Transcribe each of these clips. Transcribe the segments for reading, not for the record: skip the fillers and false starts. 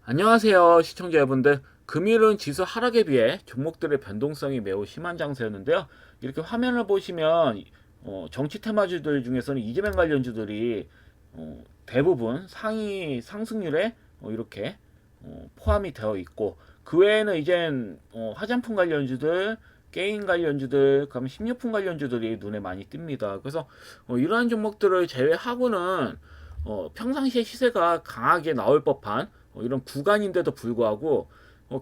안녕하세요 시청자 여러분들. 금일은 지수 하락에 비해 종목들의 변동성이 매우 심한 장세였는데요. 이렇게 화면을 보시면 정치 테마주들 중에서는 이재명 관련주들이 대부분 상위 상승률에 이렇게 포함이 되어 있고, 그 외에는 이젠 화장품 관련주들, 게임 관련주들, 그다음에 식료품 관련주들이 눈에 많이 띕니다. 그래서 이러한 종목들을 제외하고는 평상시에 시세가 강하게 나올 법한 이런 구간인데도 불구하고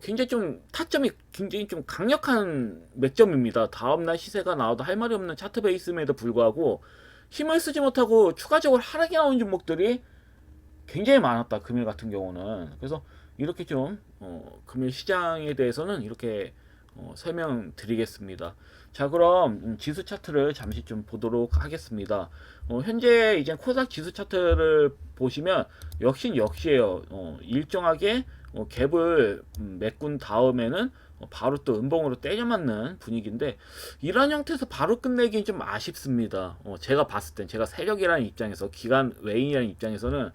굉장히 좀 타점이 굉장히 좀 강력한 맥점입니다. 다음날 시세가 나와도 할 말이 없는 차트 베이스임에도 불구하고 힘을 쓰지 못하고 추가적으로 하락이 나온 종목들이 굉장히 많았다, 금일 같은 경우는. 그래서 이렇게 좀 금일 시장에 대해서는 이렇게 설명드리겠습니다. 자, 그럼 지수 차트를 잠시 좀 보도록 하겠습니다. 현재 이제 코스닥 지수 차트를 보시면 역시에요. 일정하게 갭을 메꾼 다음에는 바로 또 음봉으로 때려 맞는 분위기인데, 이런 형태에서 바로 끝내기는 좀 아쉽습니다. 제가 봤을 땐, 제가 세력이라는 입장에서, 기관 외인이라는 입장에서는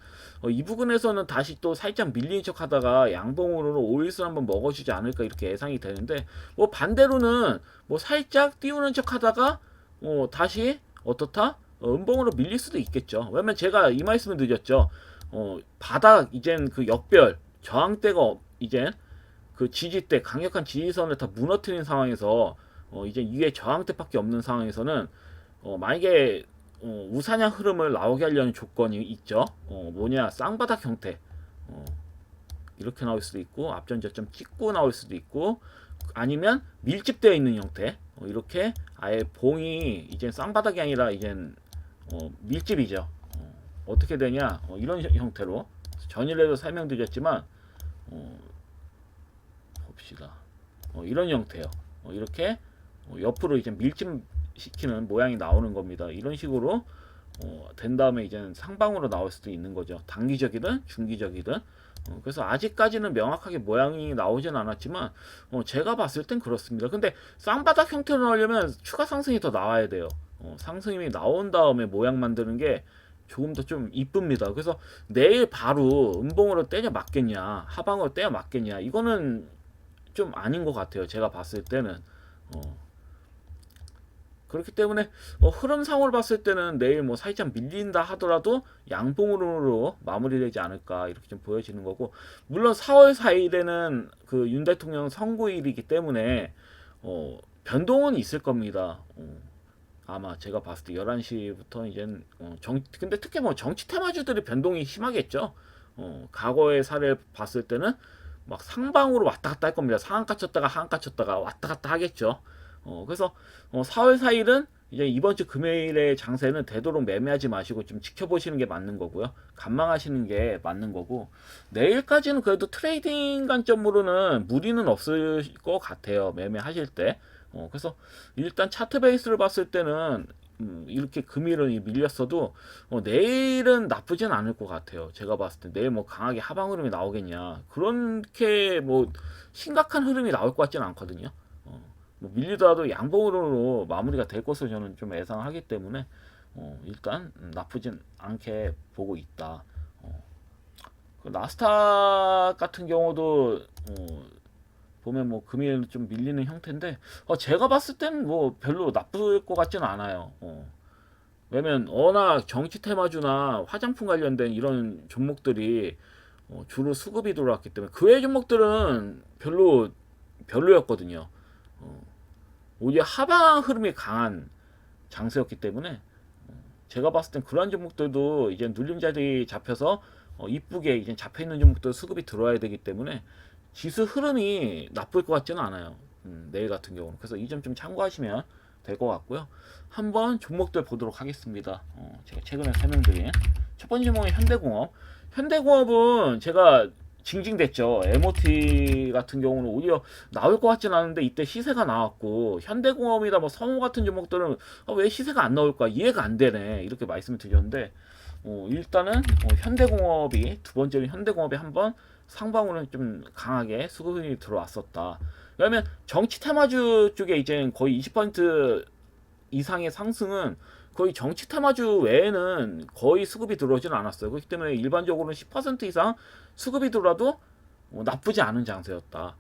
이 부분에서는 다시 또 살짝 밀리는 척 하다가 양봉으로 오일수 한번 먹어주지 않을까 이렇게 예상이 되는데, 뭐 반대로는 뭐 살짝 띄우는 척 하다가 다시 어떻다? 음봉으로 밀릴 수도 있겠죠. 왜냐면 제가 이 말씀을 드렸죠. 바닥 이젠 그 역별 저항대가 이젠 그 지지대, 강력한 지지선을 다 무너뜨린 상황에서 이제 위에 저항대밖에 없는 상황에서는 만약에 우상향 흐름을 나오게 하려는 조건이 있죠. 뭐냐, 쌍바닥 형태. 이렇게 나올 수도 있고, 앞전 저점 찍고 나올 수도 있고, 아니면 밀집되어 있는 형태. 이렇게 아예 봉이 이제 쌍바닥이 아니라 이젠 밀집이죠. 어떻게 되냐, 이런 형태로 전일에도 설명드렸지만 봅시다. 이런 형태요. 이렇게 옆으로 이제 밀집시키는 모양이 나오는 겁니다. 이런 식으로 된 다음에 이제는 상방으로 나올 수도 있는 거죠. 단기적이든 중기적이든. 그래서 아직까지는 명확하게 모양이 나오진 않았지만 제가 봤을 땐 그렇습니다. 근데 쌍바닥 형태로 나오려면 추가 상승이 더 나와야 돼요. 상승이 나온 다음에 모양 만드는 게 조금 더 좀 이쁩니다. 그래서 내일 바로 음봉으로 때려 맞겠냐, 하방으로 때려 맞겠냐, 이거는 좀 아닌 것 같아요. 제가 봤을 때는. 그렇기 때문에 흐름상으로 봤을 때는 내일 뭐 살짝 밀린다 하더라도 양봉으로 마무리되지 않을까 이렇게 좀 보여지는 거고, 물론 4월 4일에는 그 윤 대통령 선고일이기 때문에 변동은 있을 겁니다. 아마 제가 봤을 때 11시부터 이젠 근데 특히 뭐 정치 테마주들이 변동이 심하겠죠. 과거의 사례를 봤을 때는 막 상방으로 왔다 갔다 할 겁니다. 상한가 쳤다가 하한가 쳤다가 왔다 갔다 하겠죠. 그래서 4월 4일은 이제 이번 주 금요일의 장세는 되도록 매매하지 마시고 좀 지켜보시는 게 맞는 거고요. 관망하시는 게 맞는 거고, 내일까지는 그래도 트레이딩 관점으로는 무리는 없을 것 같아요. 매매하실 때. 그래서 일단 차트 베이스를 봤을 때는 이렇게 금일은 밀렸어도 내일은 나쁘진 않을 것 같아요. 제가 봤을 때 내일 뭐 강하게 하방 흐름이 나오겠냐, 그렇게 뭐 심각한 흐름이 나올 것 같지는 않거든요. 뭐 밀리더라도 양봉으로 마무리가 될 것으로 저는 좀 예상하기 때문에 일단 나쁘진 않게 보고 있다. 그 나스닥 같은 경우도 보면 뭐 금일 좀 밀리는 형태인데, 제가 봤을 땐 뭐 별로 나쁠 것 같지는 않아요. 왜냐면 워낙 정치 테마주나 화장품 관련된 이런 종목들이 주로 수급이 들어왔기 때문에 그 외 종목들은 별로였거든요. 오히려 하방 흐름이 강한 장세였기 때문에 제가 봤을 땐 그러한 종목들도 이제 눌림자리 잡혀서 이쁘게 이제 잡혀있는 종목들 수급이 들어와야 되기 때문에 지수 흐름이 나쁠 것 같지는 않아요. 내일 같은 경우는. 그래서 이 점 좀 참고하시면 될 것 같고요. 한번 종목들 보도록 하겠습니다. 제가 최근에 설명드린 첫 번째 종목은 현대공업. 현대공업은 제가 징징댔죠. MOT 같은 경우는 오히려 나올 것 같진 않은데 이때 시세가 나왔고, 현대공업이나 뭐 성우 같은 종목들은 왜 시세가 안 나올까 이해가 안 되네 이렇게 말씀을 드렸는데, 일단은 현대공업이 두 번째는 현대공업이 한번 상방으로는 좀 강하게 수급이 들어왔었다. 왜냐면 정치 테마주 쪽에 이제 거의 20% 이상의 상승은 거의 정치 테마주 외에는 거의 수급이 들어오지는 않았어요. 그렇기 때문에 일반적으로는 10% 이상 수급이 들어와도 나쁘지 않은 장세였다.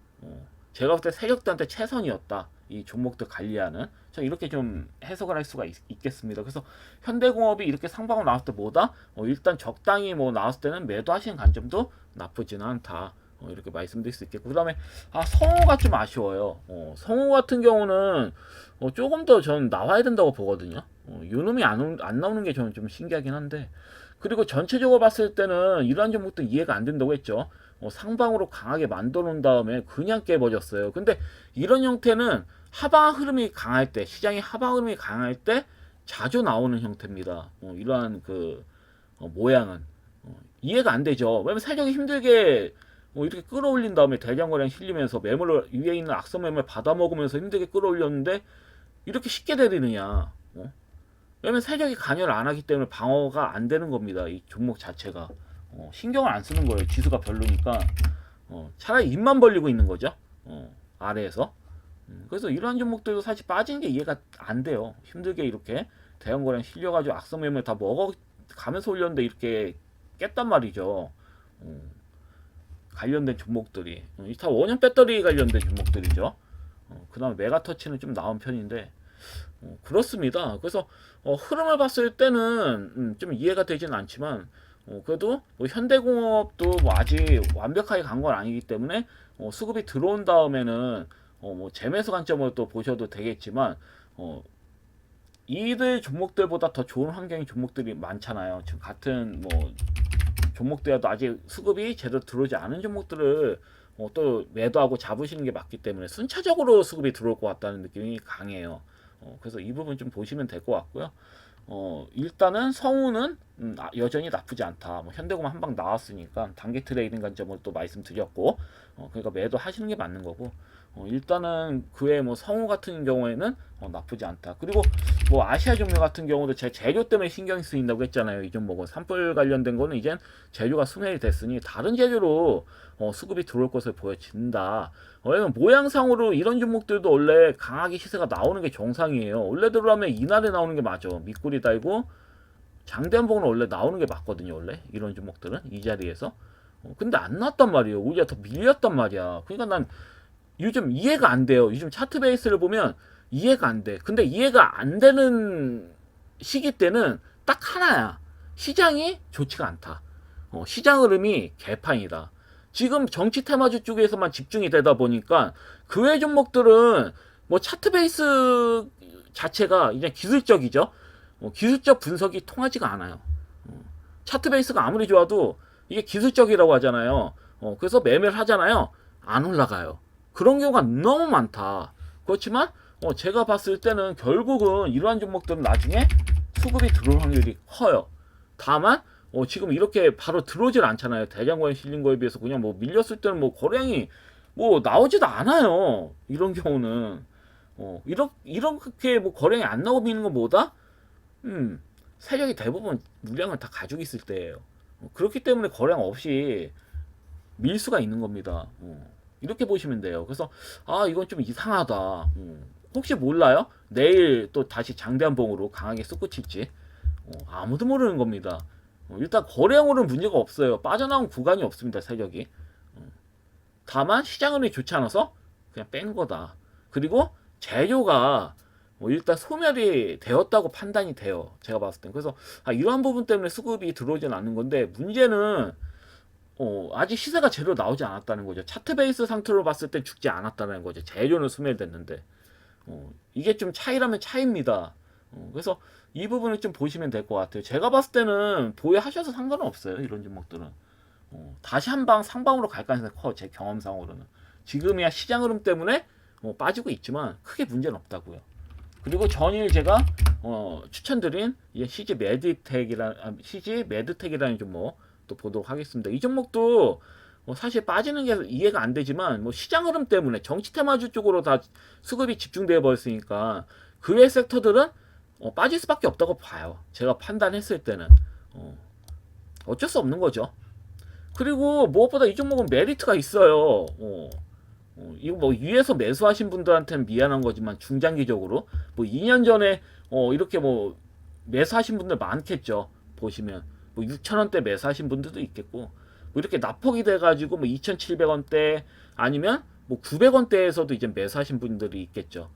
제가 볼 때 세력들한테 최선이었다. 이 종목들 관리하는. 저 이렇게 좀 해석을 할 수가 있겠습니다. 그래서 현대공업이 이렇게 상방으로 나왔을 때 뭐다? 일단 적당히 뭐 나왔을 때는 매도하시는 관점도 나쁘지는 않다. 이렇게 말씀드릴 수 있겠고, 그 다음에 성우가 좀 아쉬워요. 성우 같은 경우는 조금 더 전 나와야 된다고 보거든요. 요놈이 안 나오는 게 저는 좀 신기하긴 한데, 그리고 전체적으로 봤을 때는 이러한 종목도 이해가 안 된다고 했죠. 상방으로 강하게 만들어 놓은 다음에 그냥 깨버렸어요. 근데 이런 형태는 하방 흐름이 강할 때, 시장의 하방 흐름이 강할 때 자주 나오는 형태입니다. 이러한 그 모양은 이해가 안 되죠. 왜냐면 세력이 힘들게 이렇게 끌어올린 다음에 대장거래량 실리면서 매물을 위에 있는 악성 매물 받아먹으면서 힘들게 끌어올렸는데 이렇게 쉽게 내리느냐. 왜냐면 세력이 관여를 안 하기 때문에 방어가 안 되는 겁니다. 이 종목 자체가. 신경을 안 쓰는 거예요. 지수가 별로니까. 차라리 입만 벌리고 있는 거죠. 아래에서. 그래서 이러한 종목들도 사실 빠진 게 이해가 안 돼요. 힘들게 이렇게 대형거래량 실려가지고 악성 매물 다 먹어가면서 올렸는데 이렇게 깼단 말이죠. 관련된 종목들이. 다 원형 배터리 관련된 종목들이죠. 그 다음에 메가터치는 좀 나온 편인데, 그렇습니다. 그래서 흐름을 봤을 때는 좀 이해가 되진 않지만, 그래도 뭐 현대공업도 뭐 아직 완벽하게 간 건 아니기 때문에 수급이 들어온 다음에는 뭐 재매수 관점으로 또 보셔도 되겠지만, 이들 종목들보다 더 좋은 환경의 종목들이 많잖아요. 지금 같은 뭐 종목들도 아직 수급이 제대로 들어오지 않은 종목들을 또 매도하고 잡으시는 게 맞기 때문에 순차적으로 수급이 들어올 것 같다는 느낌이 강해요. 그래서 이 부분 좀 보시면 될 것 같고요. 일단은 성우는 여전히 나쁘지 않다. 뭐 현대공업 한방 나왔으니까 단기 트레이딩 관점으로 또 말씀드렸고, 그러니까 매도 하시는 게 맞는 거고, 일단은 그의 뭐 성우 같은 경우에는 나쁘지 않다. 그리고 뭐 아시아 종류 같은 경우도 제 재료 때문에 신경이 쓰인다고 했잖아요. 이 종목은 산불 관련된 거는 이젠 재료가 소멸이 됐으니 다른 재료로 수급이 들어올 것을 보여진다. 왜냐면 모양상으로 이런 종목들도 원래 강하게 시세가 나오는 게 정상이에요. 원래대로라면 이날에 나오는 게 맞아. 밑꼬리 달고 장대한봉은 원래 나오는 게 맞거든요. 원래 이런 종목들은 이 자리에서. 근데 안 나왔단 말이에요. 오히려 더 밀렸단 말이야. 그러니까 난 요즘 이해가 안 돼요. 요즘 차트 베이스를 보면 이해가 안 돼. 근데 이해가 안 되는 시기 때는 딱 하나야. 시장이 좋지가 않다. 시장 흐름이 개판이다. 지금 정치 테마주 쪽에서만 집중이 되다 보니까 그 외 종목들은 뭐 차트 베이스 자체가 그냥 기술적이죠. 기술적 분석이 통하지가 않아요. 차트 베이스가 아무리 좋아도 이게 기술적이라고 하잖아요. 그래서 매매를 하잖아요. 안 올라가요. 그런 경우가 너무 많다. 그렇지만 제가 봤을 때는 결국은 이러한 종목들은 나중에 수급이 들어올 확률이 커요. 다만 지금 이렇게 바로 들어오질 않잖아요. 대장거래 실린 거에 비해서 그냥 뭐 밀렸을 때는 뭐 거래량이 뭐 나오지도 않아요. 이런 경우는 이렇게 뭐 거래량이 안 나오고 미는 건 뭐다? 세력이 대부분 물량을 다 가지고 있을 때예요. 그렇기 때문에 거래량 없이 밀 수가 있는 겁니다. 이렇게 보시면 돼요. 그래서 이건 좀 이상하다. 혹시 몰라요? 내일 또 다시 장대한봉으로 강하게 솟구칠지 아무도 모르는 겁니다. 일단 거래량으로는 문제가 없어요. 빠져나온 구간이 없습니다. 세력이. 다만 시장은 좋지 않아서 그냥 뺀 거다. 그리고 재료가 일단 소멸이 되었다고 판단이 돼요. 제가 봤을 땐. 그래서 이러한 부분 때문에 수급이 들어오진 않는 건데, 문제는 아직 시세가 제대로 나오지 않았다는 거죠. 차트 베이스 상태로 봤을 때 죽지 않았다는 거죠. 재료는 소멸됐는데. 이게 좀 차이라면 차이입니다. 그래서 이 부분을 좀 보시면 될 것 같아요. 제가 봤을 때는 보유하셔서 상관은 없어요. 이런 종목들은. 다시 한 방 상방으로 갈 가능성이 커. 제 경험상으로는. 지금이야 시장 흐름 때문에 빠지고 있지만 크게 문제는 없다고요. 그리고 전일 제가 추천드린 CG 메드텍이라는 종목 또 보도록 하겠습니다. 이 종목도 사실 빠지는 게 이해가 안 되지만 시장 흐름 때문에 정치 테마주 쪽으로 다 수급이 집중되어 버렸으니까 그 외 섹터들은 빠질 수밖에 없다고 봐요. 제가 판단했을 때는 어쩔 수 없는 거죠. 그리고 무엇보다 이 종목은 메리트가 있어요. 이거 뭐 위에서 매수하신 분들한테는 미안한 거지만 중장기적으로 뭐 2년 전에 이렇게 뭐 매수하신 분들 많겠죠. 보시면 뭐 6,000원대 매수하신 분들도 있겠고 뭐 이렇게 납폭이 돼가지고 뭐 2,700원대 아니면 뭐 900원대에서도 이제 매수하신 분들이 있겠죠.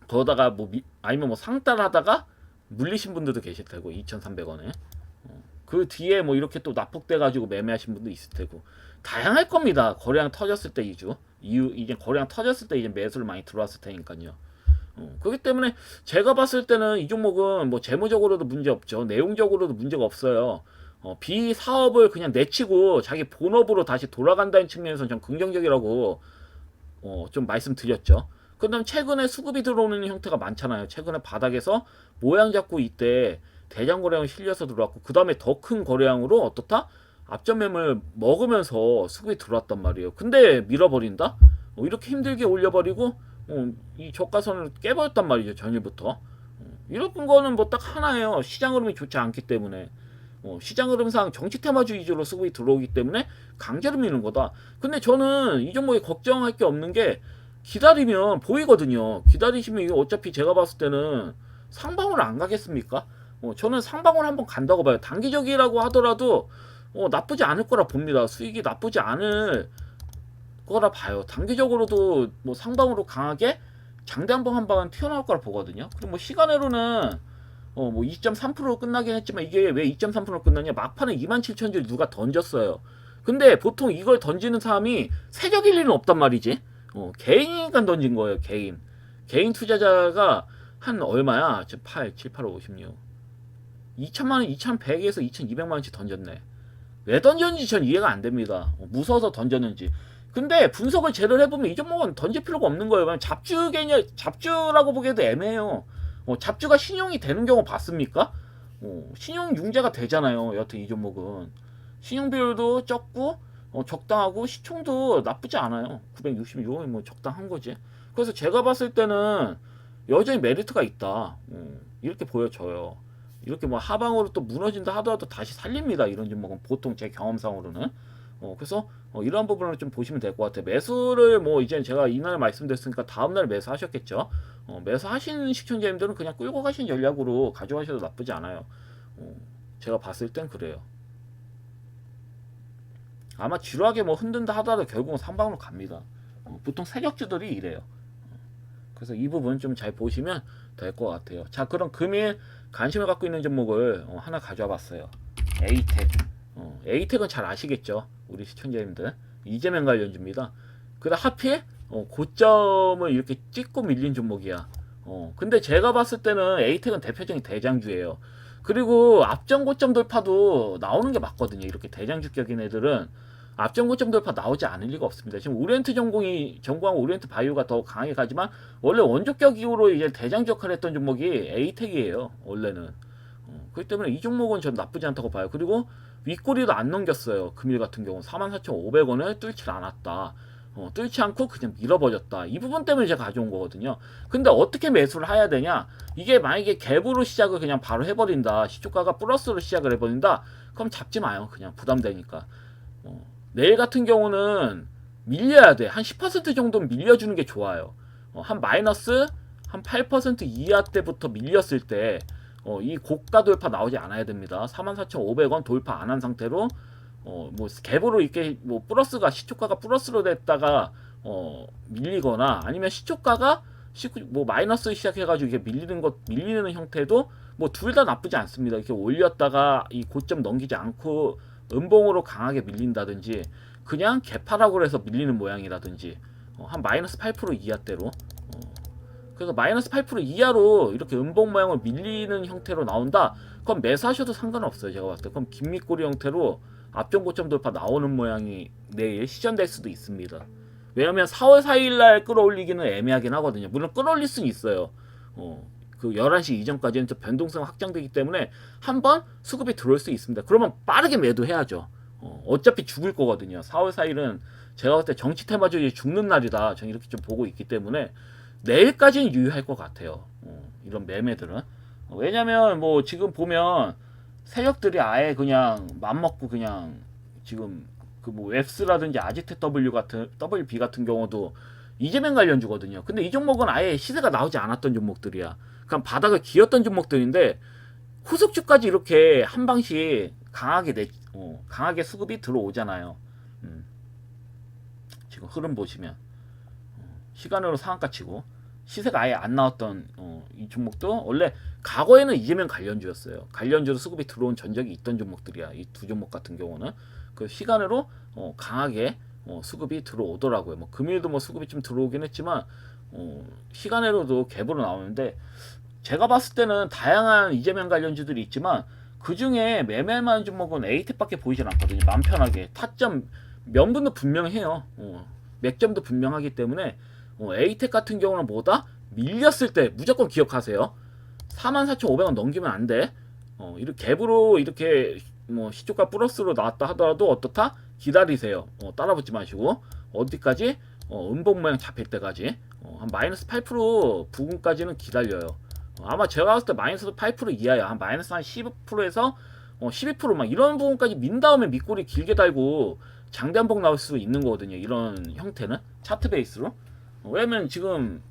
그러다가 뭐 아니면 뭐 상따라하다가 물리신 분들도 계실 테고 2,300원에 그 뒤에 뭐 이렇게 또 납폭돼 가지고 매매하신 분도 있을 테고 다양할 겁니다. 거래량 터졌을 때 이제 거래량 터졌을 때 이제 매수를 많이 들어왔을 테니까요. 그렇기 때문에 제가 봤을 때는 이 종목은 뭐 재무적으로도 문제 없죠. 내용적으로도 문제가 없어요. 비사업을 그냥 내치고 자기 본업으로 다시 돌아간다는 측면에서 좀 긍정적이라고 좀 말씀드렸죠. 그다음 최근에 수급이 들어오는 형태가 많잖아요. 최근에 바닥에서 모양 잡고 이때 대장 거래량 실려서 들어왔고 그 다음에 더 큰 거래량으로 어떻다? 앞전 매물 먹으면서 수급이 들어왔단 말이에요. 근데 밀어버린다? 이렇게 힘들게 올려버리고 이 저가선을 깨버렸단 말이죠. 전일부터. 이런 거는 뭐 딱 하나예요. 시장 흐름이 좋지 않기 때문에. 시장 흐름상 정치 테마주 위주로 수급이 들어오기 때문에 강제로 미는 거다. 근데 저는 이 종목에 걱정할 게 없는 게 기다리면 보이거든요. 기다리시면 이거 어차피 제가 봤을 때는 상방으로 안 가겠습니까? 저는 상방으로 한번 간다고 봐요. 단기적이라고 하더라도 나쁘지 않을 거라 봅니다. 수익이 나쁘지 않을 거라 봐요. 단기적으로도 뭐 상방으로 강하게 장대 한 방은 튀어나올 거라 보거든요. 그리고 뭐 시간으로는 뭐 2.3%로 끝나긴 했지만 이게 왜 2.3%로 끝났냐? 막판에 27,000줄 누가 던졌어요. 근데 보통 이걸 던지는 사람이 세력일 리는 없단 말이지. 개인이니까 던진 거예요. 개인 투자자가 한 얼마야? 8, 7, 8, 5, 56 2천만 원, 2,100에서 2,200만 원씩 던졌네. 왜 던졌는지 전 이해가 안 됩니다. 무서워서 던졌는지. 근데 분석을 제대로 해보면 이 종목은 던질 필요가 없는 거예요. 잡주 개념, 잡주라고 보기에도 애매해요. 잡주가 신용이 되는 경우 봤습니까? 신용 융자가 되잖아요. 여튼 이 종목은 신용 비율도 적고 적당하고 시총도 나쁘지 않아요. 966이 뭐 적당한 거지. 그래서 제가 봤을 때는 여전히 메리트가 있다. 이렇게 보여져요. 이렇게 뭐 하방으로 또 무너진다 하더라도 다시 살립니다. 이런 종목은 보통 제 경험상으로는. 그래서 이런 부분을 좀 보시면 될 것 같아요. 매수를 뭐 이제 제가 이날 말씀드렸으니까 다음날 매수하셨겠죠. 매수하신 시청자님들은 그냥 끌고 가신 전략으로 가져가셔도 나쁘지 않아요. 제가 봤을 땐 그래요. 아마 지루하게 뭐 흔든다 하더라도 결국은 상방으로 갑니다. 보통 세력주들이 이래요. 그래서 이 부분 좀 잘 보시면 될 것 같아요. 자, 그럼 금일 관심을 갖고 있는 종목을 하나 가져와 봤어요. 에이텍. 에이텍은 잘 아시겠죠? 우리 시청자님들. 이재명 관련주입니다. 그다 하필 고점을 이렇게 찍고 밀린 종목이야. 근데 제가 봤을 때는 에이텍은 대표적인 대장주예요. 그리고 앞전 고점 돌파도 나오는 게 맞거든요. 이렇게 대장주격인 애들은 앞전 고점 돌파 나오지 않을 리가 없습니다. 지금 오리엔트 전공하고 오리엔트 바이오가 더 강하게 가지만 원래 원조격 이후로 이제 대장주 역할을 했던 종목이 에이텍이에요. 원래는. 그렇기 때문에 이 종목은 전 나쁘지 않다고 봐요. 그리고 윗꼬리도 안 넘겼어요. 금일 같은 경우는 44,500원을 뚫지 않았다. 뚫지 않고 그냥 밀어버렸다. 이 부분 때문에 제가 가져온 거거든요. 근데 어떻게 매수를 해야 되냐? 이게 만약에 갭으로 시작을 그냥 바로 해버린다. 시초가가 플러스로 시작을 해버린다. 그럼 잡지 마요. 그냥 부담되니까. 내일 같은 경우는 밀려야 돼. 한 10% 정도는 밀려주는 게 좋아요. 한 마이너스 한 8% 이하 때부터 밀렸을 때 이 고가 돌파 나오지 않아야 됩니다. 44,500원 돌파 안 한 상태로 뭐 갭으로 이렇게 뭐 플러스가 시초가가 플러스로 됐다가 밀리거나 아니면 시초가가 뭐 마이너스 시작해가지고 이게 밀리는 형태도 뭐 둘 다 나쁘지 않습니다. 이렇게 올렸다가 이 고점 넘기지 않고 음봉으로 강하게 밀린다든지 그냥 개파라고 해서 밀리는 모양이라든지 한 마이너스 8% 이하대로 그래서 마이너스 8% 이하로 이렇게 음봉 모양으로 밀리는 형태로 나온다. 그럼 매수하셔도 상관없어요. 제가 봤을 때. 그럼 긴밑꼬리 형태로 앞전 고점 돌파 나오는 모양이 내일 시전될 수도 있습니다. 왜냐면 4월 4일날 끌어올리기는 애매하긴 하거든요. 물론 끌어올릴 수는 있어요. 그 11시 이전까지는 좀 변동성 확장되기 때문에 한번 수급이 들어올 수 있습니다. 그러면 빠르게 매도해야죠. 어차피 죽을 거거든요. 4월 4일은 제가 봤을 때 정치 테마주의 죽는 날이다. 저는 이렇게 좀 보고 있기 때문에 내일까지는 유효할 것 같아요. 이런 매매들은. 왜냐면 뭐 지금 보면 세력들이 아예 그냥 맘먹고 그냥 지금 그 뭐 웹스라든지 아지트 W 같은 WB 같은 경우도 이재명 관련주거든요. 근데 이 종목은 아예 시세가 나오지 않았던 종목들이야. 그냥 바닥을 기었던 종목들인데 후속주까지 이렇게 한 방씩 강하게 수급이 들어오잖아요. 음, 지금 흐름 보시면 시간으로 상한가 치고 시세가 아예 안 나왔던 이 종목도 원래 과거에는 이재명 관련주였어요. 관련주로 수급이 들어온 전적이 있던 종목들이야. 이 두 종목 같은 경우는 그 시간으로 강하게 수급이 들어오더라고요. 뭐 금일도 뭐 수급이 좀 들어오긴 했지만 시간으로도 갭으로 나오는데 제가 봤을 때는 다양한 이재명 관련주들이 있지만 그 중에 매매만 종목은 에이텍밖에 보이질 않거든요. 맘 편하게 타점 명분도 분명해요. 맥점도 분명하기 때문에 에이텍 같은 경우는 뭐다? 밀렸을 때 무조건 기억하세요. 44,500원 넘기면 안 돼. 이렇게 갭으로 이렇게 뭐 시초가 플러스로 나왔다 하더라도 어떻다? 기다리세요. 따라붙지 마시고 어디까지? 음봉 모양 잡힐 때까지 한 마이너스 8% 부근까지는 기다려요. 아마 제가 봤을 때 마이너스 8% 이하야. 한 마이너스 한 10%에서 12%막 이런 부분까지 민 다음에 밑꼬리 길게 달고 장대 한봉 나올 수 있는 거거든요. 이런 형태는 차트 베이스로. 왜냐면 지금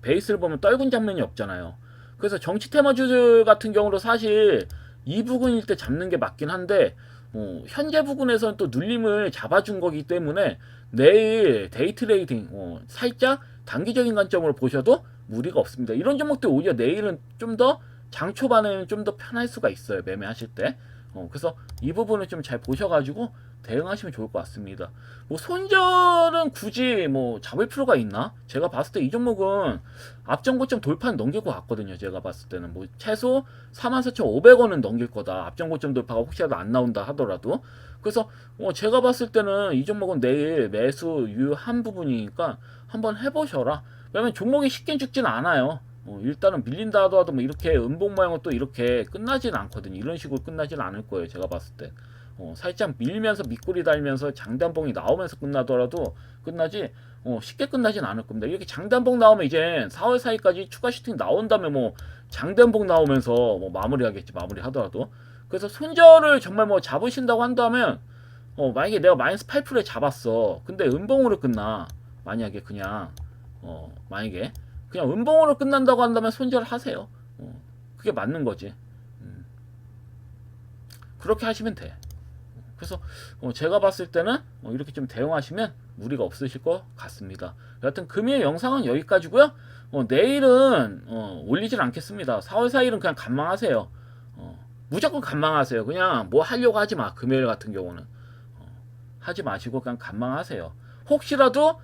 베이스를 보면 떨군 장면이 없잖아요. 그래서 정치 테마주들 같은 경우도 사실 이 부근일 때 잡는 게 맞긴 한데 현재 부근에서는 또 눌림을 잡아준 거기 때문에 내일 데이 트레이딩 살짝 단기적인 관점으로 보셔도 무리가 없습니다. 이런 종목들 오히려 내일은 좀 더 장 초반에는 좀 더 편할 수가 있어요. 매매하실 때. 그래서 이 부분을 좀 잘 보셔가지고 대응하시면 좋을 것 같습니다. 뭐 손절은 굳이 뭐 잡을 필요가 있나? 제가 봤을 때 이 종목은 앞전 고점 돌파는 넘길 것 같거든요. 제가 봤을 때는 뭐 최소 44,500원은 넘길 거다. 앞전 고점 돌파가 혹시라도 안 나온다 하더라도. 그래서 제가 봤을 때는 이 종목은 내일 매수 유효한 부분이니까 한번 해보셔라. 왜냐면 종목이 쉽게 죽지는 않아요. 일단은 밀린다 하더라도 뭐 이렇게 음봉 모양은 또 이렇게 끝나지는 않거든요. 이런 식으로 끝나지는 않을 거예요. 제가 봤을 때. 살짝 밀면서 밑꼬리 달면서 장단봉이 나오면서 끝나더라도 끝나지 쉽게 끝나진 않을 겁니다. 이렇게 장단봉 나오면 이제 4월 사이까지 추가 슈팅 나온 다음에 뭐 장단봉 나오면서 뭐 마무리하겠지. 마무리 하더라도. 그래서 손절을 정말 뭐 잡으신다고 한다면 만약에 내가 마이너스 8%에 잡았어. 근데 음봉으로 끝나. 만약에 그냥 만약에 그냥 음봉으로 끝난다고 한다면 손절하세요. 그게 맞는 거지. 그렇게 하시면 돼. 그래서 제가 봤을 때는 이렇게 좀 대응하시면 무리가 없으실 것 같습니다. 여하튼 금요일 영상은 여기까지고요. 내일은 올리질 않겠습니다. 4월 4일은 그냥 관망하세요. 무조건 관망하세요. 그냥 뭐 하려고 하지 마. 금요일 같은 경우는 하지 마시고 그냥 관망하세요. 혹시라도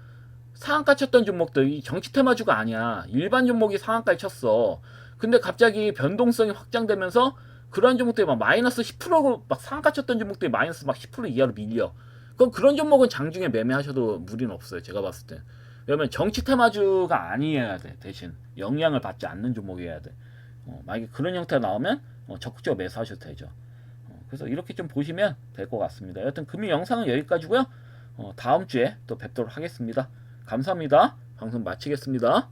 상한가 쳤던 종목들, 이 정치 테마주가 아니야. 일반 종목이 상한가에 쳤어. 근데 갑자기 변동성이 확장되면서 그런 종목들이 막 마이너스 10%막 상한가 쳤던 종목들이 마이너스 막 10% 이하로 밀려. 그럼 그런 종목은 장중에 매매하셔도 무리는 없어요. 제가 봤을 때. 왜냐면 정치 테마주가 아니어야 돼. 대신 영향을 받지 않는 종목이어야 돼. 만약에 그런 형태가 나오면 적극적으로 매수하셔도 되죠. 그래서 이렇게 좀 보시면 될 것 같습니다. 여하튼 금일 영상은 여기까지고요. 다음 주에 또 뵙도록 하겠습니다. 감사합니다. 방송 마치겠습니다.